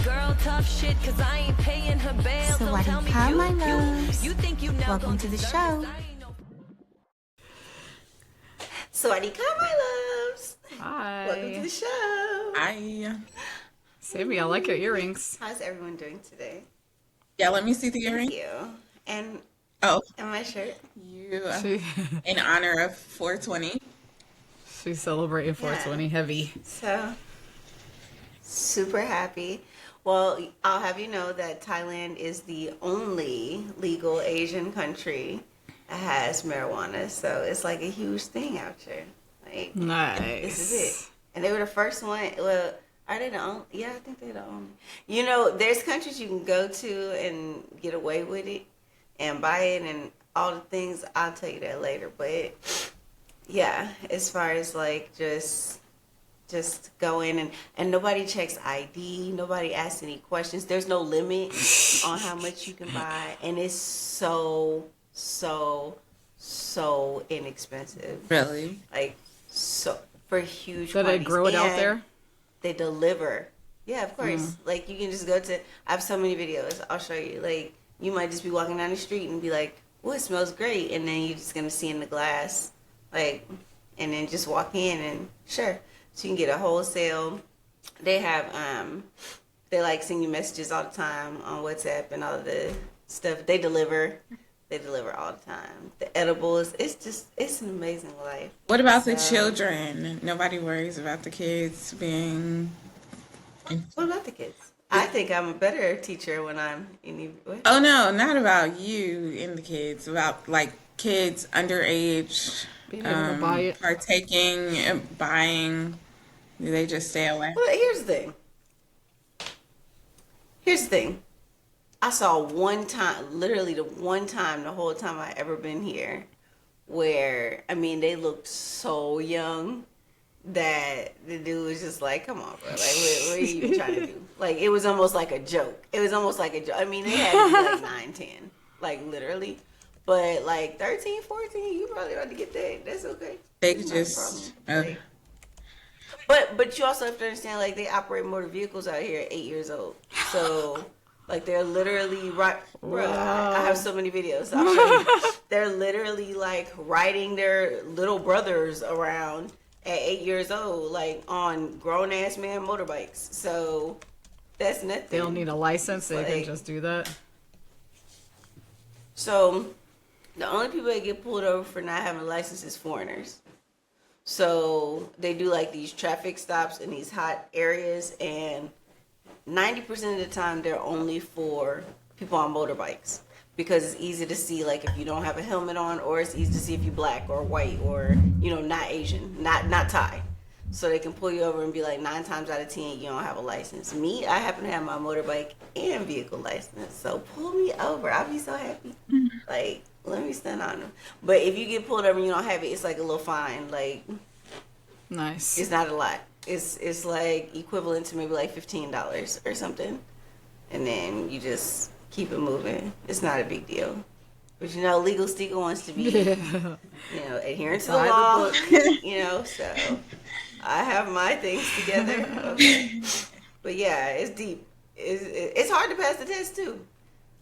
girl tough shit, cause I ain't paying her bail. So tell me my loves. You think you now Welcome to the show. Sawadika, my loves. Hi. Welcome to the show. Hi. Sammy, I like your earrings. How's everyone doing today? Yeah, let me see the earring. Thank you. And my shirt. You She, in honor of 420. she's celebrating 420 heavy. So, super happy. Well, I'll have you know that Thailand is the only legal Asian country that has marijuana. So it's like a huge thing out here. Like, Nice. this is it. And they were the first one. Well, are they the only? Yeah, I think they're the only. You know, there's countries you can go to and get away with it and buy it and all the things. I'll tell you that later. But yeah, as far as like just go in and nobody checks ID. Nobody asks any questions. There's no limit on how much you can buy. And it's so inexpensive. Really? Like, so for huge So they quantities. grow it out And there? they deliver. Yeah, of course. Like, you can just go to, I have so many videos. I'll show you. Like, you might just be walking down the street and be like, oh, it smells great. And then you're just going to see in the glass. Like, and then just walk in and sure. So you can get a wholesale. They have, they like send you messages all the time on WhatsApp and all of the stuff. They deliver all the time. The edibles, it's an amazing life. What about the children? Nobody worries about the kids being. What about the kids? I think I'm a better teacher when I'm in. What? Oh no, not about you and the kids. About like kids underage Being able to buy it. partaking and buying. Do they just stay away? Well, here's the thing. I saw one time, literally the one time, the whole time I ever been here, where, I mean, they looked so young that the dude was just like, come on, bro. Like, what are you even trying to do? Like, it was almost like a joke. I mean, they had to be like 9, 10. Like, literally. But, like, 13, 14, you probably ought to get that. That's okay. They It's could not a just. problem. Like, but you also have to understand, like, they operate motor vehicles out here at 8 years old. So, like, they're literally bro, I have so many videos. I'll show you. They're literally, like, riding their little brothers around at 8 years old, like, on grown-ass man motorbikes. So, that's nothing. They don't need a license. They can Like- just do that. So, the only people that get pulled over for not having a license is foreigners. So, they do like these traffic stops in these hot areas, and 90% of the time they're only for people on motorbikes because it's easy to see, like, if you don't have a helmet on, or it's easy to see if you're black or white or, you know, not Asian, not Thai. So they can pull you over and be like, 9 times out of 10 you don't have a license. Me, I happen to have my motorbike and vehicle license, so pull me over. I'll be so happy. Like, let me stand on them. But if you get pulled over and you don't have it, it's like a little fine. Like, Nice. it's not a lot. It's like equivalent to maybe like $15 or something, and then you just keep it moving. It's not a big deal. But you know, Legal Steagle wants to be, you know, adherent to the law. You know, so I have my things together. Okay. But yeah, it's deep. It's hard to pass the test too.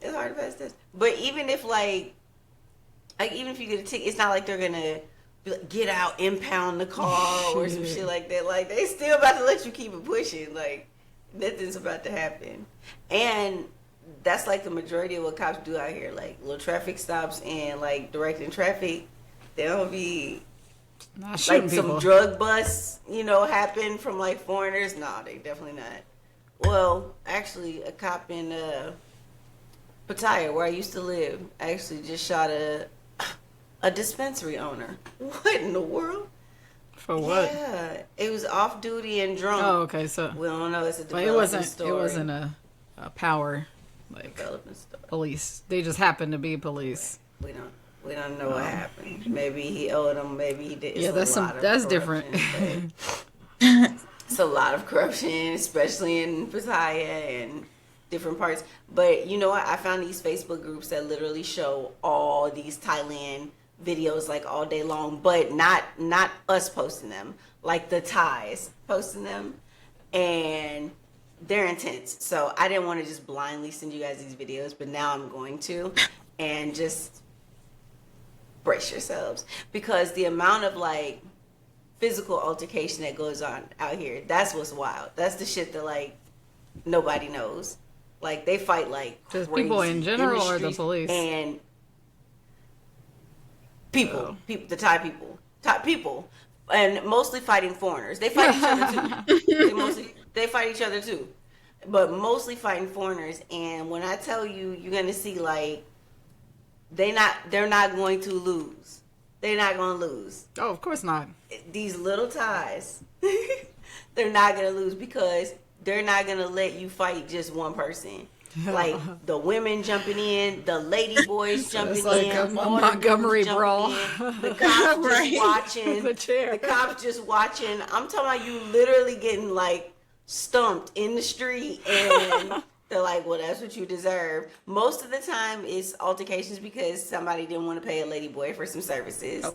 It's hard to pass the test. But even if even if you get a ticket, it's not like they're gonna be like, get out, impound the car or some shit like that. Like, they still about to let you keep it pushing. Like, nothing's about to happen. And that's like the majority of what cops do out here. Like, little traffic stops and like directing traffic. They don't be Not shooting like people. some drug busts, you know, happen from like foreigners. No, they definitely not. Well, actually, a cop in Pattaya, where I used to live, actually just shot a dispensary owner. What in the world? For what? Yeah, it was off duty and drunk. Oh, okay. So, We don't know. It's a but development story. it wasn't a power like Development story. police. They just happened to be police. We don't know what happened. Maybe he owed them. Maybe he did. Yeah, that's different. It's a lot of corruption, especially in Pattaya and different parts. But you know what? I found these Facebook groups that literally show all these Thailand videos like all day long, but not us posting them, like the Thais posting them. And they're intense. So I didn't want to just blindly send you guys these videos, but now I'm going to, and just brace yourselves, because the amount of like physical altercation that goes on out here, that's what's wild. That's the shit that like nobody knows. Like they fight like Just crazy people in general or the streets, police? and people, the Thai people, and mostly fighting foreigners. They fight each other too. They fight each other too, but mostly fighting foreigners. And when I tell you, you're gonna see like they're not going to lose. They're not going to lose. Oh, of course not. These little Thais, they're not going to lose, because they're not going to let you fight just one person. Like the women jumping in, the lady boys jumping like in, a Montgomery brawl. the cops Right. just watching. The chair. The cops just watching. I'm talking about you literally getting like stumped in the street, and they're like, well, that's what you deserve. Most of the time it's altercations because somebody didn't want to pay a lady boy for some services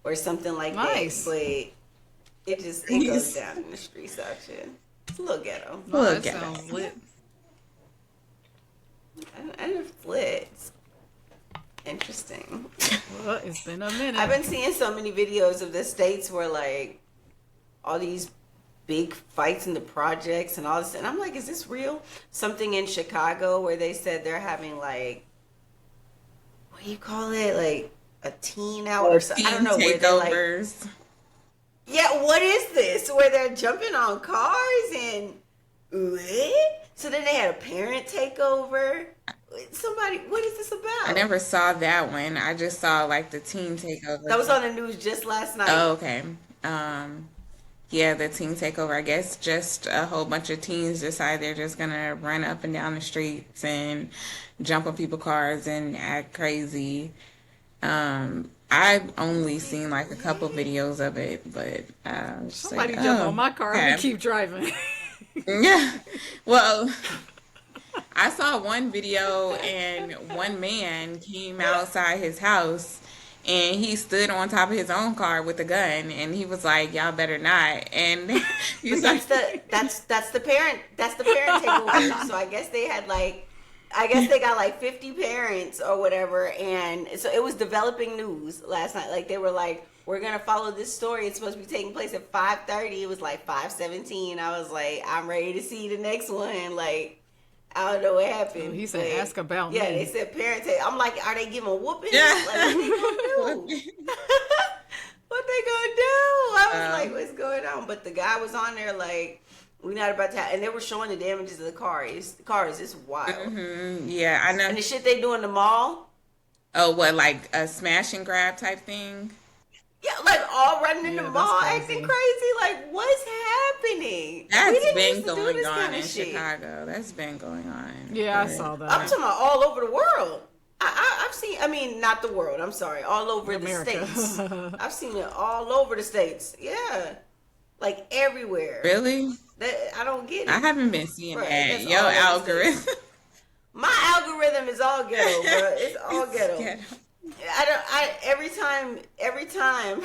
or something like Nice. that. But it goes down in the streets out here. It's a little ghetto. Oh, that Look at sounds lit. I never lit. It's interesting. Well, it's been a minute. I've been seeing so many videos of the states where like all these big fights in the projects and all this, and I'm like, is this real? Something in Chicago where they said they're having like, what do you call it, like a teen out or something? I don't know. Where they're like, Takeovers. yeah, what is this? Where they're jumping on cars and what? So then they had a parent takeover. Somebody, what is this about? I never saw that one. I just saw like the teen takeover. That was on the news just last night. Oh, okay. Yeah, the teen takeover. I guess just a whole bunch of teens decide they're just gonna run up and down the streets and jump on people's cars and act crazy. I've only seen like a couple videos of it, but Somebody jump on my car and keep driving. Yeah. Well, I saw one video and one man came outside his house and he stood on top of his own car with a gun and he was like, y'all better not. And he's But like, that's the parent takeover. So I guess they got like 50 parents or whatever, and so it was developing news last night. Like they were like, we're gonna follow this story. It's supposed to be taking place at 5:30. It was like 5:17. I was like, I'm ready to see the next one. Like, I don't know what happened. He said, but, ask about yeah, me. they said parent take. I'm like, are they giving whoopings? Yeah. Like, what they gonna do? What they gonna do? I was like, what's going on? But the guy was on there like, we're not about to have, and they were showing the damages of the cars. It's wild. yeah, I know. And the shit they do in the mall. Oh, what, like a smash and grab type thing? Yeah, like all running in the Yeah, mall, that's acting crazy. crazy. Like, what's happening? We That's didn't been used to do going this on kind in of shit. Chicago. That's been going on. Yeah, I But- saw I'm that. talking about all over the world. I've seen, I mean, not the world, I'm sorry, all over America. the states. I've seen it all over the states. Yeah. Like everywhere. Really? I don't get it. I haven't been seeing Right, that. that's Your all over the algorithm. states. My algorithm is all ghetto, bro. It's all ghetto. Every time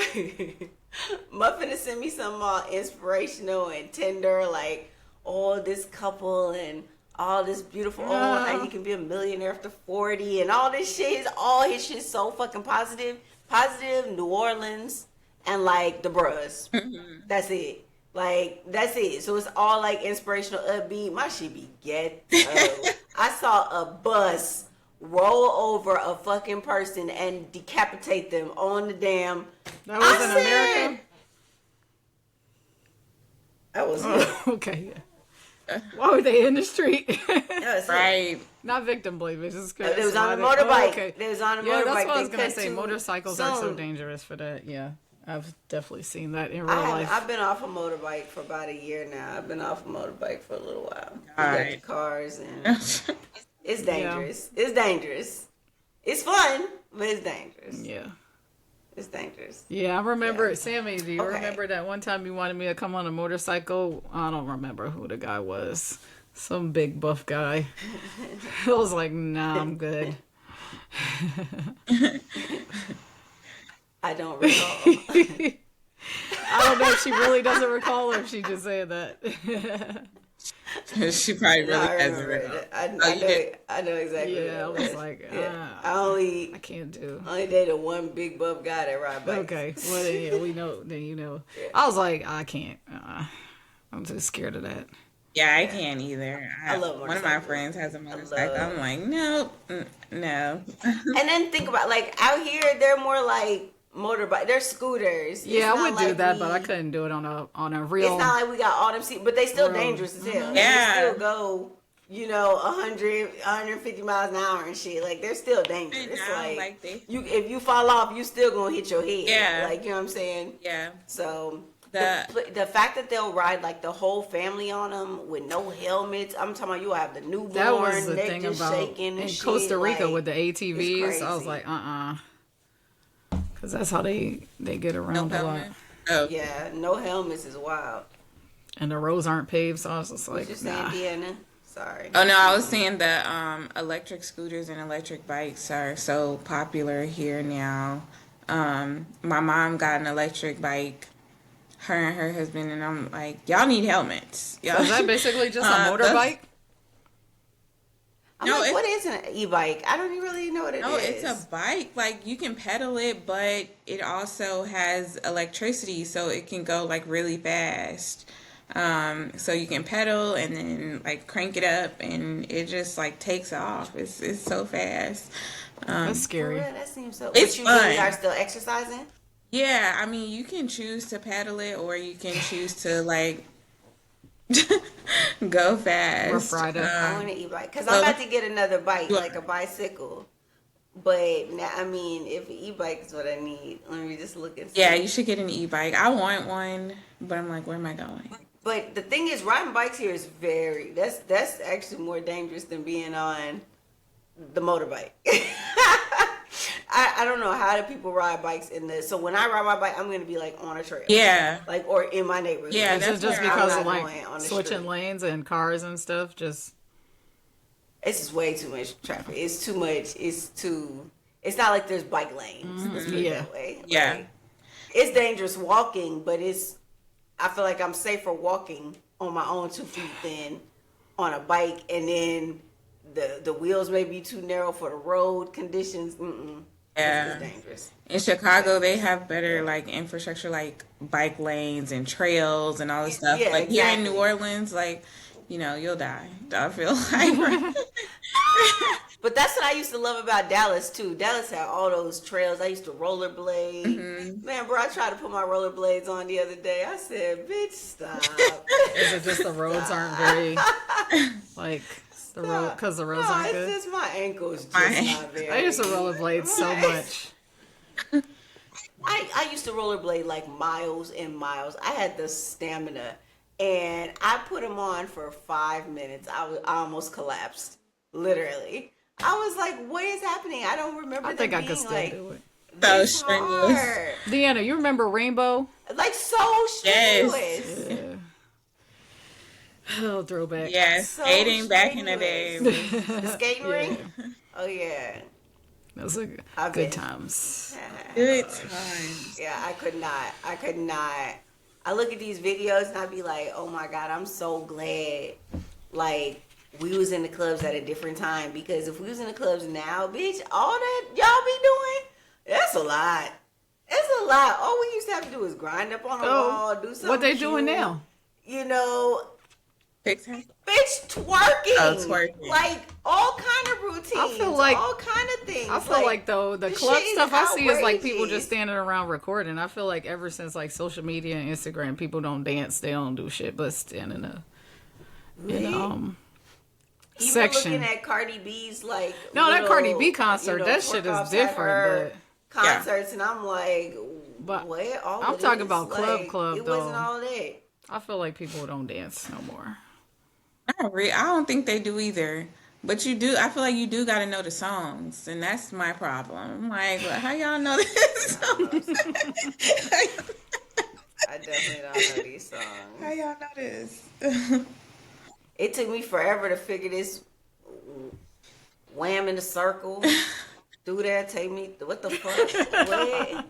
Muffin to send me something all inspirational and tender, like, oh, this couple and all this beautiful, oh, how you can be a millionaire after 40 and all this shit. All his shit is so fucking positive. Positive, New Orleans, and like the bruhs. That's it. Like, that's it. So it's all like inspirational, upbeat. My shit be ghetto. I saw a bus roll over a fucking person and decapitate them on the damn. That was in America? That was Okay. Why were they in the street? Right. Not victim blaming. Just They was on a why motorbike. Oh, okay. They was on a Yeah, motorbike. that's what I They was gonna cut say. too Motorcycles are so soon. dangerous for that. Yeah, I've definitely seen that in real life. I've been off a motorbike for about a year now. I've been off a motorbike for a little while. We got the Alright. cars and it's dangerous. It's dangerous. It's fun, but it's dangerous. Yeah. It's dangerous. Yeah, I remember Yeah. Sammy. Do you Okay. remember that one time you wanted me to come on a motorcycle? I don't remember who the guy was. Some big buff guy. I was like, nah, I'm good. I don't recall. I don't know if she really doesn't recall or if she just said that. She probably really I hasn't remember been on. it. I Oh, you know. did? I know exactly. Yeah, I what it was like, yeah. I can't do. Only dated one big buff guy that ride bikes. Okay, well then, yeah, we know. Then you know. Yeah. I was like, I can't. I'm too scared of that. Yeah, I can't either. I love One of my motorcycles. friends has a motorcycle. love- I'm like, nope, no. And then think about like out here, they're more like motorbike. They're scooters. Yeah, It's I would not do like that, but I we- couldn't do it on a real. It's not like we got all them seats, but they still Real. dangerous as hell. Yeah. They still go, 100, 150 miles an hour and shit. Like they're still dangerous. And It's now, like, like, they- if you fall off, you still gonna hit your head. Yeah. Like you know what I'm saying. Yeah. So The- the fact that they'll ride like the whole family on them with no helmets. I'm talking about you have the newborn. That was the neck thing just about shaking and in shit, Costa Rica like, with the ATVs. I was crazy. like, because that's how they get No around a lot, helmet. Oh, yeah, no helmets is wild. and the roads aren't paved. So I was just What like, you saying, nah. Deanna? Sorry. Oh no, I was saying the electric scooters and electric bikes are so popular here now. My mom got an electric bike, her and her husband, and I'm like, y'all need helmets. Y'all. Is that basically just a Uh, motorbike? I'm No, like, it- what is an e-bike? I don't even really know what it is. No, it's a bike. Like you can pedal it, but it also has electricity, so it can go like really fast. So you can pedal and then like crank it up, and it just like takes off. It's so fast. That's For scary. real, that seems so. It's But you really fun. are still exercising? Yeah, I mean, you can choose to paddle it, or you can choose to like go fast. Rough Rider. I want an e-bike because I'm about to get another bike, You like a bicycle. But now, I mean, if an e-bike is what I need, let me just look and see. Yeah, you should get an e-bike. I want one, but I'm like, where am I going? But the thing is, riding bikes here is that's actually more dangerous than being on the motorbike. I don't know how do people ride bikes in this. So when I ride my bike, I'm gonna be like on a trail. Yeah. Like or in my neighborhood. Yeah, Is that's it just where because I'm of not like going on the switching street. lanes and cars and stuff? Just It's just way too much traffic. It's too much. It's not like there's bike lanes. Let's put it Yeah. that way. Yeah. Like, it's dangerous walking, but I feel like I'm safer walking on my own 2 feet than on a bike, and then the wheels may be too narrow for the road conditions. Yeah. It's dangerous. In Chicago, they have better like infrastructure, like bike lanes and trails and all this stuff. Yeah, Like here in New exactly. Orleans, like you'll die. I feel like. But that's what I used to love about Dallas too. Dallas had all those trails. I used to rollerblade. Mm-hmm. Man, bro, I tried to put my rollerblades on the other day. I said, "Bitch, stop." is it just the roads aren't very like the road because the roads No, aren't it's good? just my ankles just My- not very. I used to rollerblade so much. I used to rollerblade like miles and miles. I had the stamina, and I put them on for 5 minutes. I almost collapsed, literally. I was like, "What is happening?" I don't remember. I think them I could being, still like, do it. So this strenuous. hard. Deanna, you remember Rainbow? Like so Yes. strenuous. Yeah. Oh, throwback. Yeah, So skating back in the day. strenuous. The skating Yeah. ring. Oh yeah. Those are I good bet. times. Good times. Yeah, I could not. I look at these videos and I be like, oh my God, I'm so glad. Like, we was in the clubs at a different time, because if we was in the clubs now, bitch, all that y'all be doing, that's a lot. It's a lot. All we used to have to do is grind up on the wall, do something. What they doing cute, now? You know, TikTok. bitch, twerking. Oh, twerking. Like, all kind of routines. I feel like- all kind of things. I feel like though the the club shit is stuff I see is like people outrageous. just standing around recording. I feel like ever since like social media and Instagram, people don't dance, they don't do shit but stand in a Really? in Even section. looking at Cardi B's like No, that little, Cardi B concert, that shit is twerk-offs at different, her concerts, and I'm like, But what? All I'm of talking this? about club, Like, club, It wasn't though. all that. I feel like people don't dance no more. I don't think they do either. But you do. I feel like you do got to know the songs, and that's my problem. I'm like, well, how y'all know this? I definitely don't know these songs. How y'all know this? It took me forever to figure this wham in the circle. Do that, take me. What the fuck? What?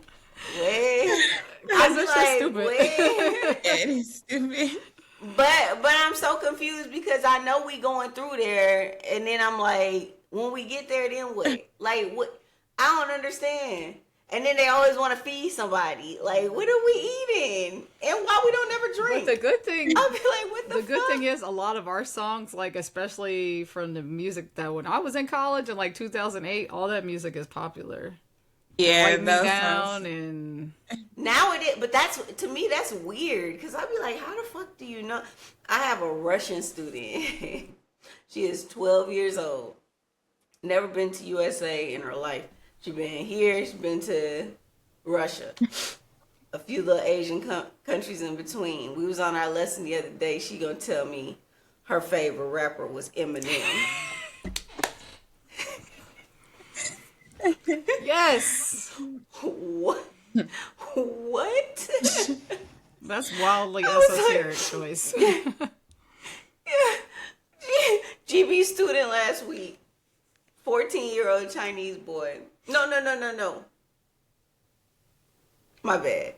What? Cause that shit's stupid. What? It is stupid. But I'm so confused because I know we going through there, and then I'm like, when we get there, then what? Like what? I don't understand. And then they always want to feed somebody. Like, what are we eating? And why we don't ever drink? But the good thing, I'll be like, what the the good fuck? thing is a lot of our songs, like especially from the music that when I was in college in like 2008, all that music is popular. Yeah, Write Me those Down songs. and Now it is, but that's to me that's weird because I'd be like, how the fuck do you know? I have a Russian student. She is 12 years old. Never been to USA in her life. She been here. She been to Russia. A few little Asian countries in between. We was on our lesson the other day. She gonna tell me her favorite rapper was Eminem. yes, What? What? that's wildly was like- esoteric choice. GB student last week. 14-year-old Chinese boy. No. My bad.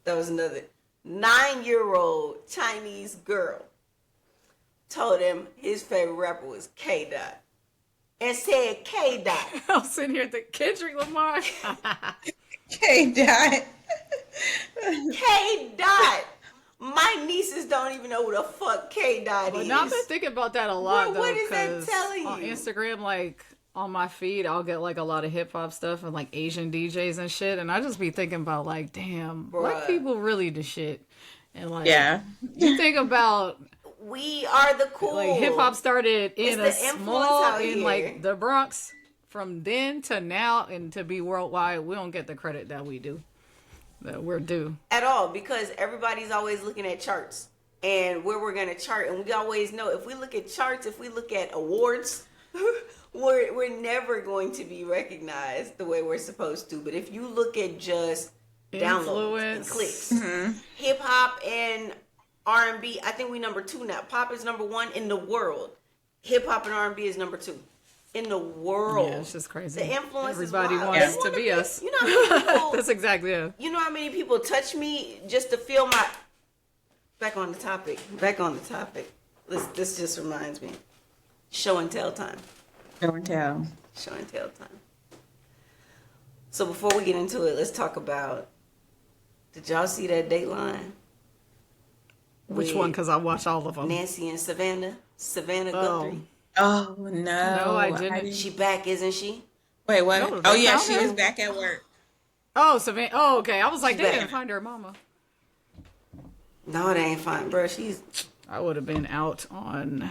That was another 9-year-old Chinese girl. Told him his favorite rapper was K Dot. And said K Dot. I was sitting here thinking Kendrick Lamar. K Dot. K Dot. My nieces don't even know who the fuck K Dot But is. now I've been thinking about that a lot What- though. what is that 'cause telling on you? Instagram, like on my feed, I'll get like a lot of hip hop stuff and like Asian DJs and shit, and I just be thinking about like, damn, black Bruh. people really the shit. And like, Yeah. you think about We are the cool. like hip hop started in It's a the influence small out in here. like the Bronx. From then to now, and to be worldwide, we don't get the credit that we do, that we're due. At all, because everybody's always looking at charts and where we're gonna chart, and we always know if we look at charts, if we look at awards, we're never going to be recognized the way we're supposed to. But if you look at just downloads and Influence. clicks, hip hop and R&B, I think we number 2 now. Pop is number 1 in the world. Hip hop and R&B is number 2 in the world. Yeah, it's just crazy. The influence Everybody is wild. wants You to know be us. You know how many people, That's exactly it. you know how many people touch me just to feel my... Back on the topic. This just reminds me. Show and tell time. Show and tell. Show and tell time. So before we get into it, let's talk about... Did y'all see that Dateline? Which With one? Because I watch all of them. Nancy and Savannah Oh. Guthrie. Oh no. No, I didn't. She back, isn't she? Wait, what? No, Oh they yeah, found she her? was back at work. Oh, Savannah. Oh, okay. I was like, She's they back. didn't find her mama. No, they ain't fine, bro. She's... I would have been out on,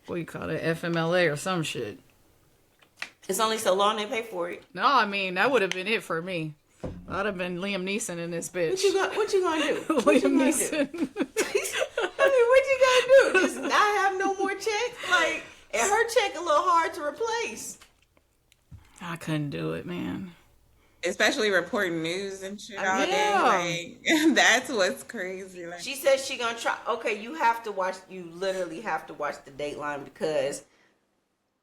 what you call it, FMLA or some shit. It's only so long they pay for it. No, I mean, that would have been it for me. I'd have been Liam Neeson in this bitch. What you gonna do? What you Liam gonna do? Neeson. I mean, what you gonna do? Just not have no more checks? Like, and her check a little hard to replace. I couldn't do it, man. Especially reporting news and shit all Yeah. day. Like that's what's crazy. Like She says she gonna try. Okay, you have to watch. You literally have to watch the Dateline because,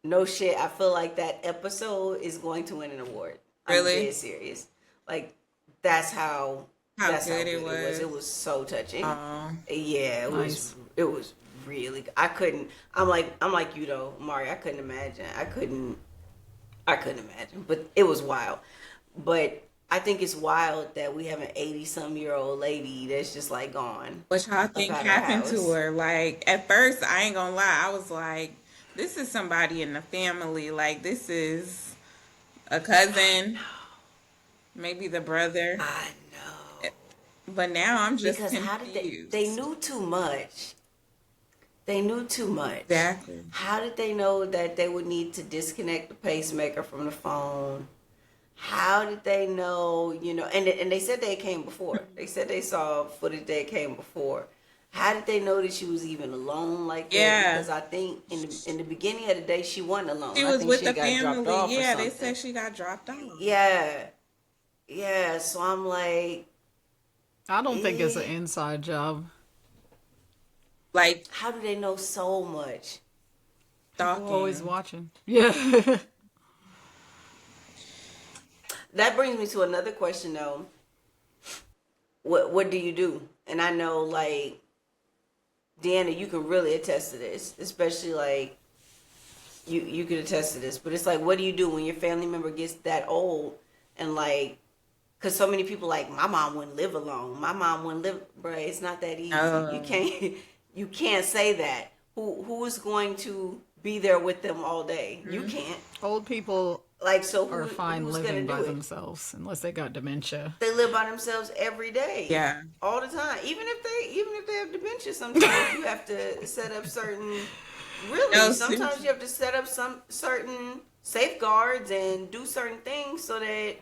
no shit, I feel like that episode is going to win an award. Really? I'm dead serious. Like, that's how. That's good it was. It was so touching. oh. Yeah, it Nice. was. It was really. I couldn't. I'm like you though, Mari. I couldn't imagine. I couldn't imagine. But it was wild. But I think it's wild that we have an 80-some-year-old lady that's just like gone. What y'all think About her happened to house. her? Like at first, I ain't gonna lie, I was like, this is somebody in the family. Like this is a cousin, maybe the brother. I know. But now I'm just Because how did confused. they knew too much. They knew too much. Exactly. How did they know that they would need to disconnect the pacemaker from the phone? How did they know, and they said they came before. They said they saw footage that came before. How did they know that she was even alone like that? Yeah. Because I think in the beginning of the day, she wasn't alone. She I was think with she the got dropped family. off or Yeah, they something. said she got dropped off. Yeah. Yeah, so I'm like, I don't think it's an inside job. Like how do they know so much? stalking. Always watching. Yeah. That brings me to another question, though. what do you do? And I know, like, Deanna, you can really attest to this, especially like you could attest to this. But it's like, what do you do when your family member gets that old and like, because so many people like, my mom wouldn't live alone. My mom wouldn't live, bruh. It's not that easy. You can't you can't say that. Who is going to be there with them all day? You can't. Old people Like, so are fine who's living gonna by do it? themselves unless they got dementia. They live by themselves every day. Yeah. All the time. Even if they have dementia, sometimes you have to set up certain. Really, No, sometimes you have to set up some certain safeguards and do certain things so that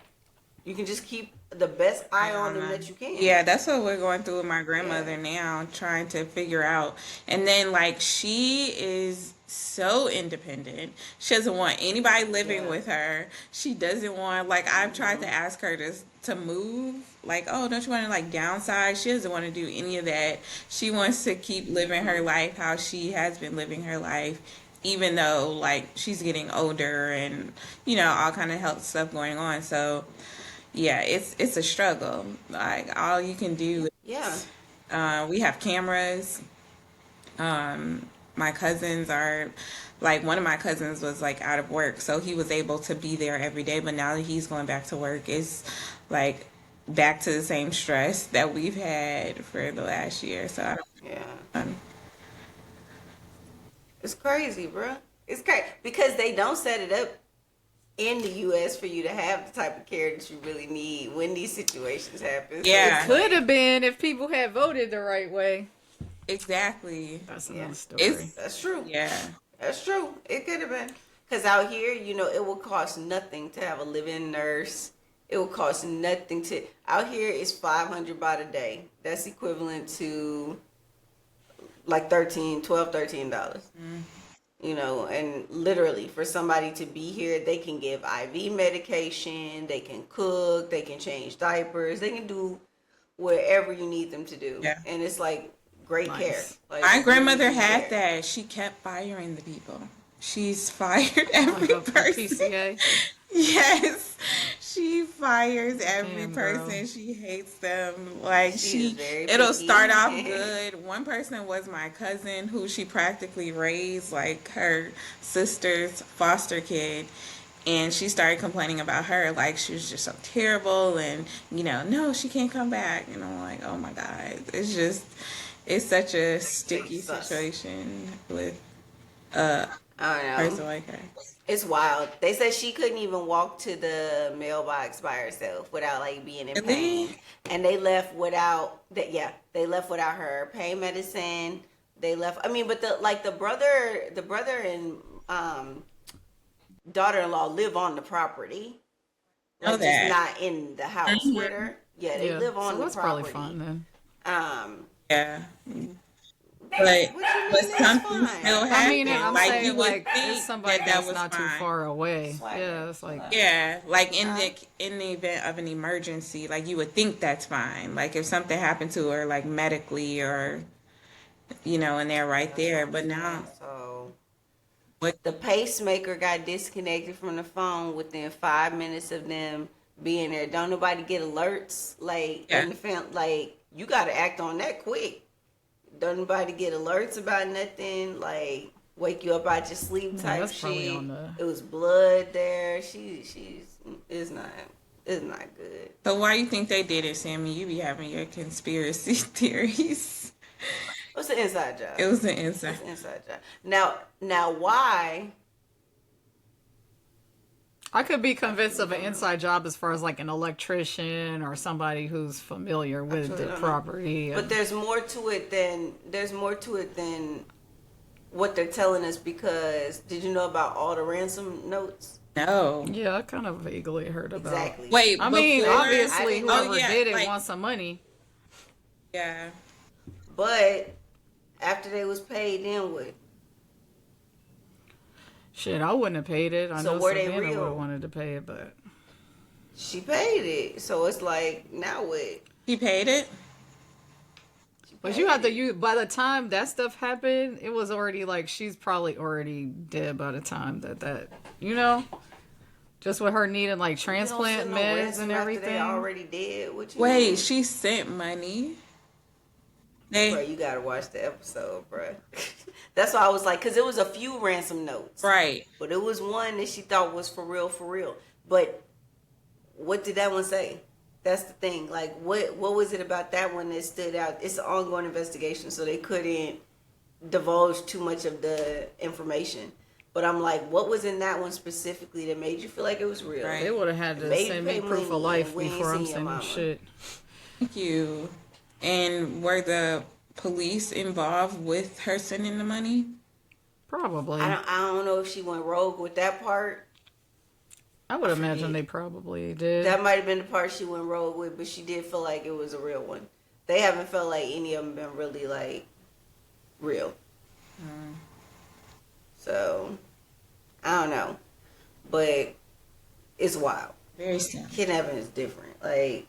you can just keep the best eye on them that you can. Yeah, that's what we're going through with my grandmother now, trying to figure out. And then, like, she is so independent. She doesn't want anybody living with her. She doesn't want, like, I've tried to ask her to move. Like, oh, don't you want to, like, downsize? She doesn't want to do any of that. She wants to keep living her life how she has been living her life, even though, like, she's getting older and, you know, all kind of health stuff going on. So, yeah, it's a struggle. Like, all you can do is, we have cameras. My cousins are, like, one of my cousins was, like, out of work, so he was able to be there every day, but now that he's going back to work, it's, like, back to the same stress that we've had for the last year. So, I don't, It's crazy, bro. It's crazy because they don't set it up in the U.S. for you to have the type of care that you really need when these situations happen. So Yeah. Could have been if people had voted the right way. exactly. That's another story. that's true. Yeah. That's true. It could have been. Because out here, you know, it will cost nothing to have a live-in nurse. It will cost nothing to... Out here, it's $500 by the day. That's equivalent to like $13. You know, and literally for somebody to be here, they can give IV medication, they can cook, they can change diapers, they can do whatever you need them to do. Yeah. And it's like great care. Like, My grandmother really good had care. that. She kept firing the people. She's fired every Like a person. PCA. Yes, she fires every Damn, person. girl. She hates them. Like She is very it'll picky. start off good. One person was my cousin, who she practically raised like her sister's foster kid, and she started complaining about her, like she was just so terrible, and you know, no, she can't come back. And I'm like, oh my god, it's such a sticky situation with a I don't person know. like her. It's wild. They said she couldn't even walk to the mailbox by herself without like being in pain. Really? And they left without that. Yeah, they left without her pain medicine. They left. I mean, but the brother and daughter-in-law live on the property. Know Like, that. just not in the house with her. Yeah, they live on so the that's property. probably fun then. Yeah. But What you mean that's something fine? still happened. I mean, I'm like saying you would like think it's somebody that that's was not too fine. far away. Swagger. Yeah, it's like Yeah, like in the event of an emergency, like you would think that's fine. Like if something happened to her, like medically or you know, and they're right there. But now, So what? the pacemaker got disconnected from the phone within 5 minutes of them being there. Don't nobody get alerts like Yeah. in the like you got to act on that quick. Don't nobody get alerts about nothing like wake you up out your sleep type that's probably shit. on the- It was blood there. She's it's not good. So why you think they did it, Sammy? You be having your conspiracy theories. It was an inside job. It was an inside. It's an inside job. Now why? I could be convinced of an inside job as far as like an electrician or somebody who's familiar with the property. But there's more to it than what they're telling us, because did you know about all the ransom notes? No. Yeah, I kind of vaguely heard about. Exactly. Wait, I mean, before- obviously, whoever yeah, did it like- wants some money. Yeah. But after they was paid, then what? Shit, I wouldn't have paid it. I So know were they Savannah would real? have wanted to pay it, but She paid it, so it's like now what? He paid it. but you have to use. By the time that stuff happened, it was already like she's probably already dead by the time that you know. Just with her needing like You don't transplant send no meds ransom and after everything. they already did. What you Wait, mean? she sent money. Bro, you gotta watch the episode, bro. That's why I was like, because it was a few ransom notes. Right. But it was one that she thought was for real, for real. But what did that one say? That's the thing. Like, what was it about that one that stood out? It's an ongoing investigation, so they couldn't divulge too much of the information. But I'm like, what was in that one specifically that made you feel like it was real? Right. They would have had to Made send pay me proof money of life and we ain't before I'm seen your sending mama. shit. Thank you. And were the police involved with her sending the money? Probably. I don't know if she went rogue with that part. I would imagine they probably did. That might have been the part she went rogue with, but she did feel like it was a real one. They haven't felt like any of them been really like real. So I don't know, but it's wild. Very sad. Kidnapping is different. Like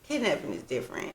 kidnapping is different.